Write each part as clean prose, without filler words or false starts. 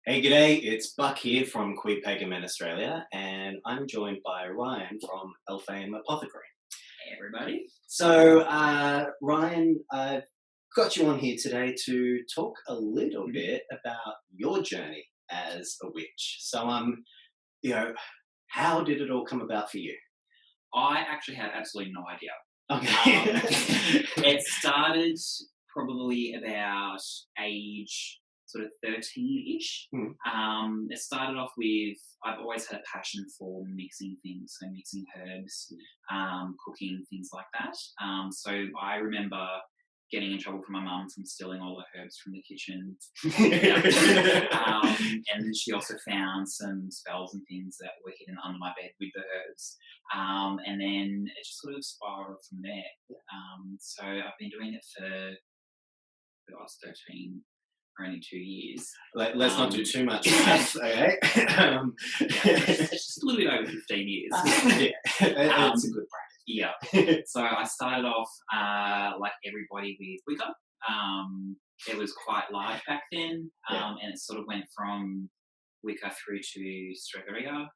Hey, g'day, it's Buck here from QPMA Australia, and I'm joined by Ryan from Elfame Apothecary. Hey everybody. So, Ryan, I've got you on here today to talk a little bit about your journey as a witch. So, you know, how did it all come about for you? I actually had absolutely no idea. Okay. It started probably about age sort of 13-ish. Hmm. It started off with, I've always had a passion for mixing things, so mixing herbs, cooking, things like that. So I remember getting in trouble from my mum from stealing all the herbs from the kitchen. And then she also found some spells and things that were hidden under my bed with the herbs. And then it just sort of spiraled from there. So I've been doing it for the last 13, or only 2 years. Let's not do too much math, okay? It's just a little bit over 15 years. Yeah, it's a good practice. Yeah. So I started off like everybody with Wicca. It was quite large back then, and it sort of went from Wicca through to Stregoria,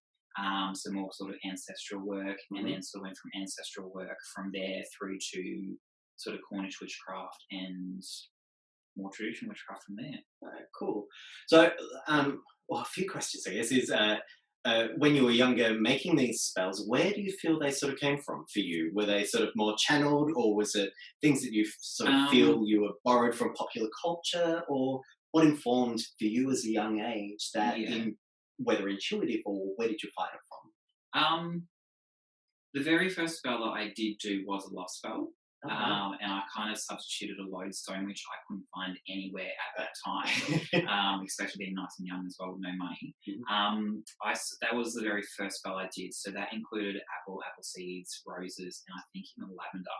so more sort of ancestral work, and then sort of went from ancestral work from there through to sort of Cornish witchcraft and more traditional witchcraft from there. Cool. So, well, a few questions, I guess, is when you were younger, making these spells, where do you feel they sort of came from for you? Were they sort of more channeled, or was it things that you sort of feel you were borrowed from popular culture, or what informed for you as a young age that, whether intuitive or where did you find it from? The very first spell that I did do was a love spell. Oh, wow. And I kind of substituted a lodestone, which I couldn't find anywhere at that time, especially being nice and young as well with no money. That was the very first spell I did. So that included apple seeds, roses, and I think even lavender.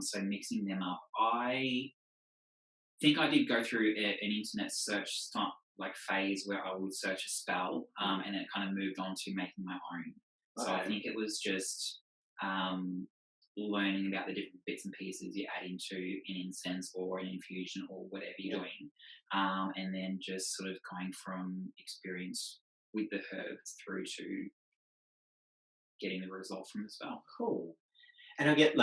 So mixing them up. I think I did go through an internet search phase where I would search a spell, and it kind of moved on to making my own. So I think it was just learning about the different bits and pieces you add into an incense or an infusion or whatever you're doing, and then just sort of going from experience with the herbs through to getting the result from the spell. Cool. And I get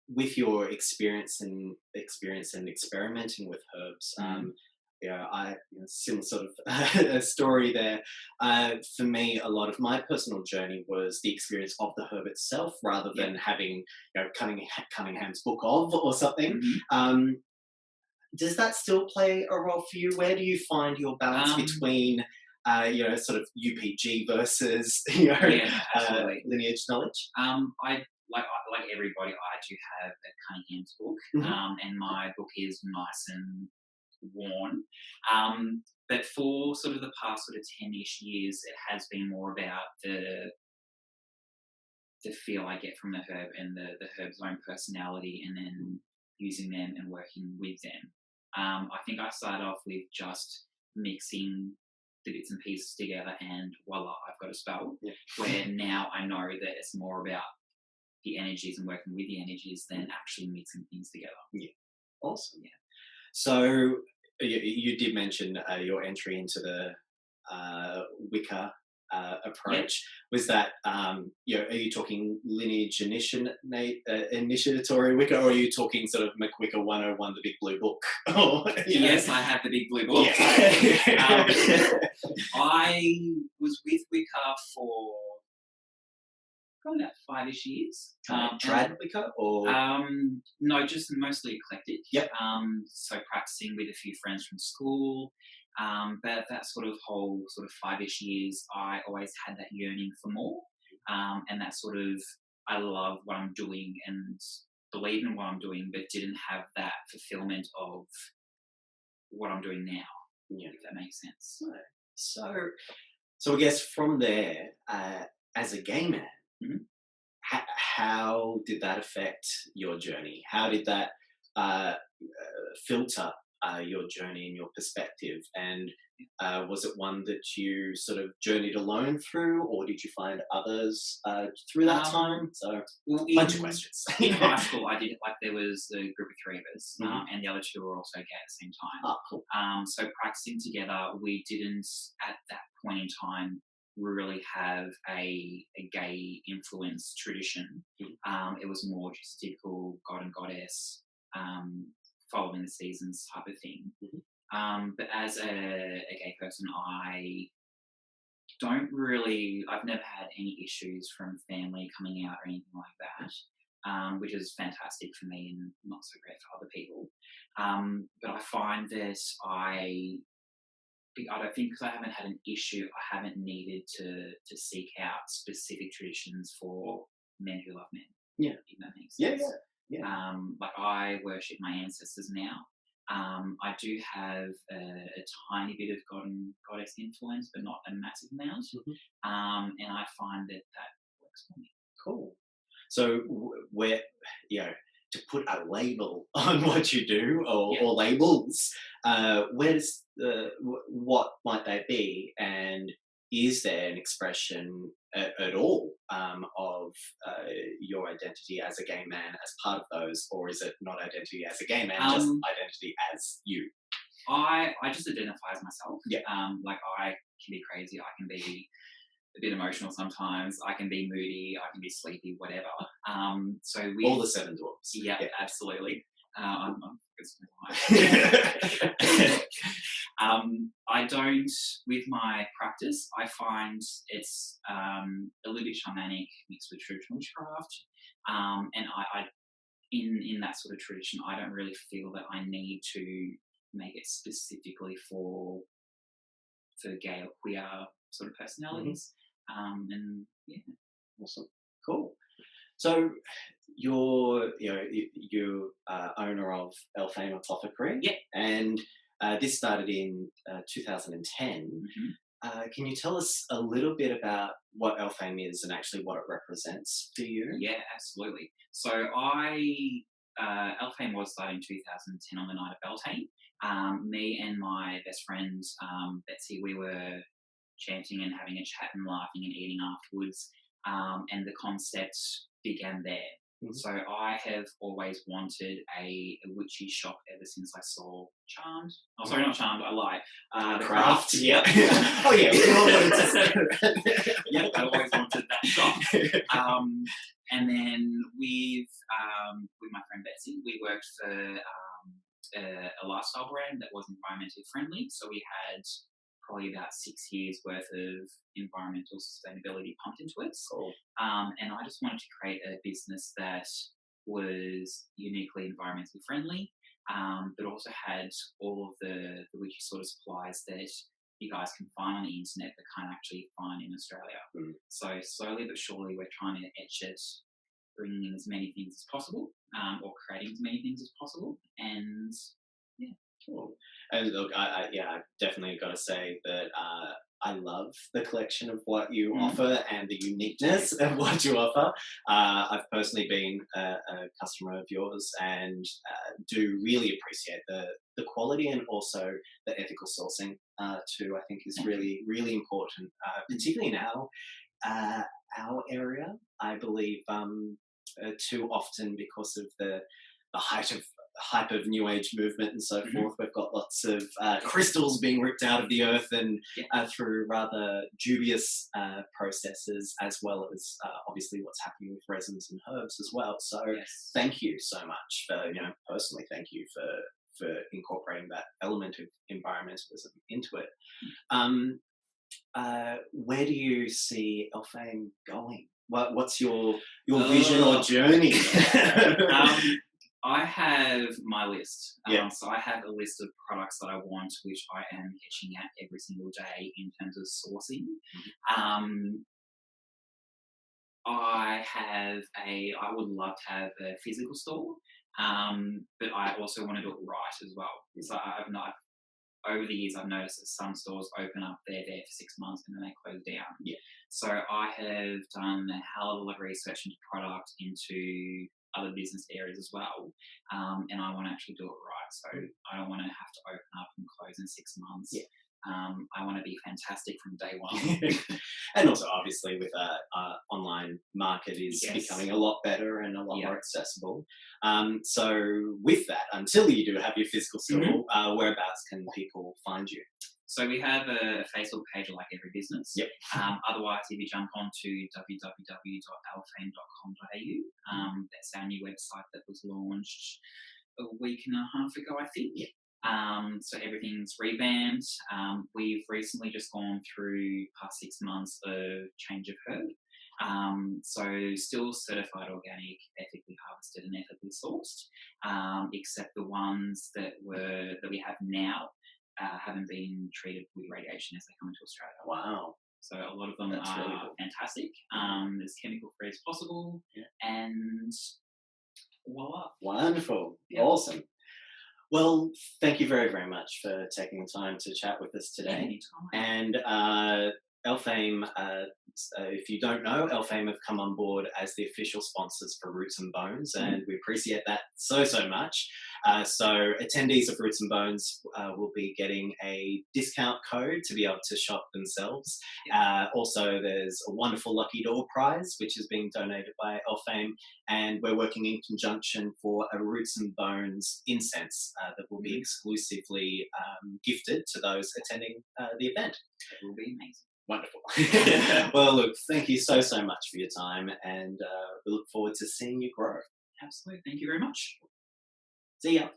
with your experience and experimenting with herbs, similar sort of a story there. For me, a lot of my personal journey was the experience of the herb itself, rather than having Cunningham's Book of or something. Does that still play a role for you? Where do you find your balance between sort of UPG versus lineage knowledge? I like everybody. I do have a Cunningham's book, and my book is nice and worn. But for sort of the past sort of 10-ish years, it has been more about the feel I get from the herb and the herb's own personality, and then using them and working with them. I think I started off with just mixing the bits and pieces together, and voila, I've got a spell. Where now I know that it's more about the energies and working with the energies than actually mixing things together. Yeah, awesome. Yeah. So you did mention your entry into the Wicca approach. Was that are you talking lineage initiatory Wicca, or are you talking sort of McWicca 101, the big blue book? Yes, I have the big blue book. I was with Wicca for probably about 5-ish years. Trad Wicca, or no, just mostly eclectic. So practicing with a few friends from school. But that sort of whole sort of 5-ish years, I always had that yearning for more, and that sort of, I love what I'm doing and believe in what I'm doing, but didn't have that fulfillment of what I'm doing now. If that makes sense. So I guess from there, as a gay man, how did that affect your journey? How did that filter your journey and your perspective. And was it one that you sort of journeyed alone through, or did you find others through that time? So, Well, bunch of questions. in high school, I did it like there was a group of three of us, Mhm. and the other two were also gay at the same time. Ah, cool. So practicing together, we didn't at that point in time really have a gay influence tradition. It was more just typical god and goddess, following the seasons type of thing. But as a gay person, I've never had any issues from family coming out or anything like that, which is fantastic for me and not so great for other people. But I find that I don't think, because I haven't had an issue, I haven't needed to seek out specific traditions for men who love men. Yeah. If that makes Yeah, sense. yeah. Like I worship my ancestors now. I do have a tiny bit of god and goddess influence, but not a massive amount. And I find that works for me. Cool. So where, to put a label on what you do, or labels, where's what might they be, and is there an expression at all of your identity as a gay man as part of those, or is it not identity as a gay man, just identity as you? I just identify as myself. Yeah. Like I can be crazy, I can be a bit emotional sometimes, I can be moody, I can be sleepy, whatever. So we all the seven dwarfs. Yeah, absolutely. I'm I don't, with my practice, I find it's a little bit shamanic mixed with traditional witchcraft. And I in that sort of tradition, I don't really feel that I need to make it specifically for gay or queer sort of personalities. And yeah, awesome, cool. So you're owner of Elfame Apothecary, and this started in 2010. Can you tell us a little bit about what Elfame is and actually what it represents for you? Yeah, absolutely. So Elfame was started in 2010 on the night of Beltane. Me and my best friend Betsy, we were chanting and having a chat and laughing and eating afterwards, and the concept began there. So I have always wanted a witchy shop ever since I saw Charmed. Oh, sorry, not Charmed, I lie. The Craft. Yeah. Oh, yeah. We all wanted to yeah, I always wanted that shop. And then with my friend Betsy, we worked for a lifestyle brand that was environmentally friendly. So we had probably about 6 years worth of environmental sustainability pumped into it. Cool. And I just wanted to create a business that was uniquely environmentally friendly, but also had all of the witchy sort of supplies that you guys can find on the internet but can't actually find in Australia. So slowly but surely we're trying to etch it, bringing in as many things as possible, or creating as many things as possible. And yeah. Cool. And look, I definitely got to say that I love the collection of what you offer and the uniqueness of what you offer. I've personally been a customer of yours and do really appreciate the quality and also the ethical sourcing too. I think is really, really important, particularly in our area. I believe too often, because of the hype of New Age movement and so forth, we've got lots of crystals being ripped out of the earth and through rather dubious processes, as well as obviously what's happening with resins and herbs as well. So thank you so much for, personally, thank you for incorporating that element of environmentalism into it. Where do you see Elfame going? What's your vision or journey? I have my list. So I have a list of products that I want, which I am hitching at every single day in terms of sourcing. I would love to have a physical store, but I also want to do it right as well. So over the years, I've noticed that some stores open up, they're there for 6 months and then they close down. So I have done a hell of a lot of research into product, into other business areas as well. And I want to actually do it right. So I don't want to have to open up and close in 6 months. Yeah. I want to be fantastic from day one. And also, obviously, with online market is Yes. becoming a lot better and a lot Yeah. more accessible. So, with that, until you do have your physical store, whereabouts can people find you? So we have a Facebook page like every business. Yep. Otherwise, if you jump onto www.alfame.com.au, that's our new website that was launched a week and a half ago, I think. Yep. So everything's revamped. We've recently just gone through past 6 months of change of herd. So still certified organic, ethically harvested and ethically sourced, except the ones that we have now haven't been treated with radiation as they come into Australia. Wow. So a lot of them That's are really cool. fantastic. As chemical free as possible, Yeah. and voila. Wonderful. Yeah. Awesome. Well, thank you very, very much for taking the time to chat with us today. Anytime. And Elfame, if you don't know, Elfame have come on board as the official sponsors for Roots and Bones, and we appreciate that so much. So attendees of Roots and Bones will be getting a discount code to be able to shop themselves. Also, there's a wonderful Lucky Door prize, which is being donated by Elfame, and we're working in conjunction for a Roots and Bones incense that will be exclusively gifted to those attending the event. It will be amazing. Wonderful. Well, look, thank you so much for your time, and we look forward to seeing you grow. Absolutely. Thank you very much. See ya.